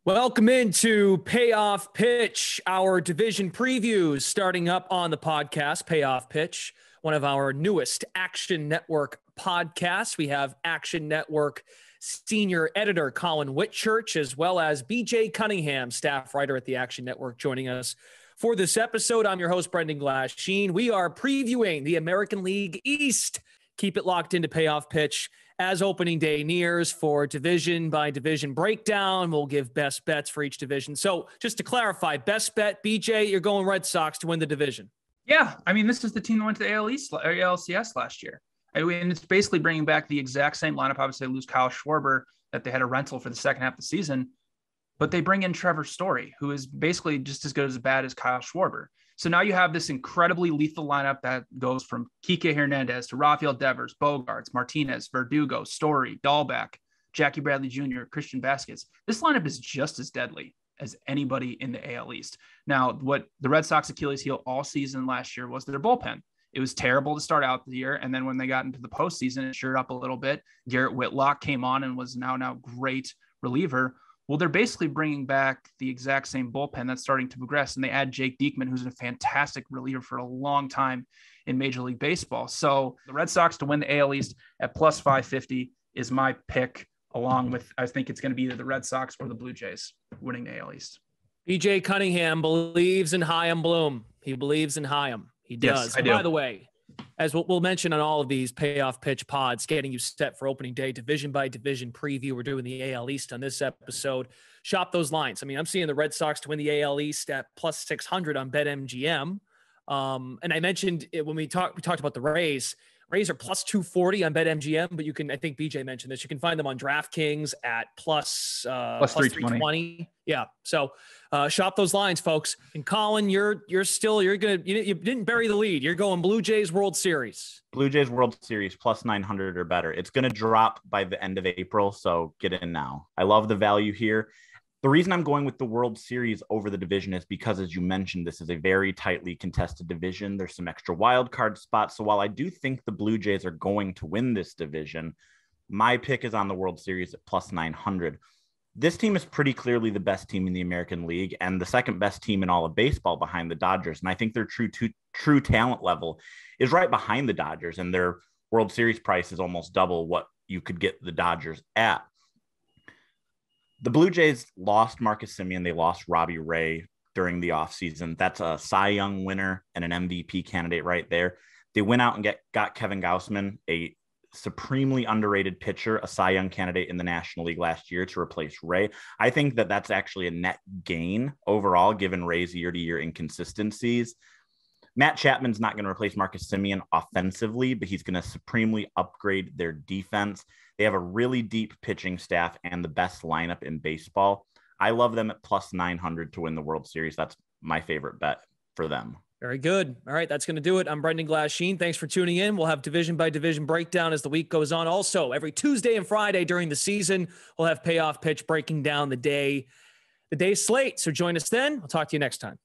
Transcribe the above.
Welcome into Payoff Pitch, our division previews starting up on the podcast, Payoff Pitch, one of our newest Action Network podcasts. We have Action Network senior editor Colin Whitchurch, as well as BJ Cunningham, staff writer at the Action Network, joining us for this episode. I'm your host, Brendan Glasheen. We are previewing the American League East. Keep it locked into Payoff Pitch as opening day nears for division by division breakdown. We'll give best bets for each division. So just to clarify, best bet, BJ, you're going Red Sox to win the division. Yeah, I mean, this is the team that went to the ALCS last year. I mean, it's basically bringing back the exact same lineup. Obviously, they lose Kyle Schwarber that they had a rental for the second half of the season, but they bring in Trevor Story, who is basically just as good as bad as Kyle Schwarber. So now you have this incredibly lethal lineup that goes from Kike Hernandez to Rafael Devers, Bogarts, Martinez, Verdugo, Story, Dahlback, Jackie Bradley Jr., Christian Vasquez. This lineup is just as deadly as anybody in the AL East. Now, what the Red Sox Achilles heel all season last year was their bullpen. It was terrible to start out the year, and then when they got into the postseason, it shored up a little bit. Garrett Whitlock came on and was now great reliever. Well, they're basically bringing back the exact same bullpen that's starting to progress, and they add Jake Diekman, who's a fantastic reliever for a long time in Major League Baseball. So the Red Sox to win the AL East at plus 550 is my pick, along with, I think it's going to be either the Red Sox or the Blue Jays winning the AL East. BJ Cunningham believes in Chaim Bloom. He believes in Chaim. He does. Yes, I do. By the way, as we'll mention on all of these Payoff Pitch pods, getting you set for opening day, division by division preview. We're doing the AL East on this episode. Shop those lines. I mean, I'm seeing the Red Sox to win the AL East at plus 600 on BetMGM. And I mentioned it when we talked about the Rays. Rays are plus 240 on BetMGM, but you can, I think BJ mentioned this, you can find them on DraftKings at plus 320. Yeah. So shop those lines, folks. And Colin, you didn't bury the lead. You're going Blue Jays World Series. Blue Jays World Series plus 900 or better. It's going to drop by the end of April, so get in now. I love the value here. The reason I'm going with the World Series over the division is because, as you mentioned, this is a very tightly contested division. There's some extra wild card spots. So while I do think the Blue Jays are going to win this division, my pick is on the World Series at plus 900. This team is pretty clearly the best team in the American League and the second best team in all of baseball behind the Dodgers. And I think their true talent level is right behind the Dodgers, and their World Series price is almost double what you could get the Dodgers at. The Blue Jays lost Marcus Semien. They lost Robbie Ray during the offseason. That's a Cy Young winner and an MVP candidate right there. They went out and got Kevin Gausman, a supremely underrated pitcher, a Cy Young candidate in the National League last year, to replace Ray. I think that that's actually a net gain overall, given Ray's year-to-year inconsistencies. Matt Chapman's not going to replace Marcus Semien offensively, but he's going to supremely upgrade their defense. They have a really deep pitching staff and the best lineup in baseball. I love them at plus 900 to win the World Series. That's my favorite bet for them. Very good. All right, that's going to do it. I'm Brendan Glasheen. Thanks for tuning in. We'll have division by division breakdown as the week goes on. Also, every Tuesday and Friday during the season, we'll have Payoff Pitch breaking down the day slate. So join us then. I'll talk to you next time.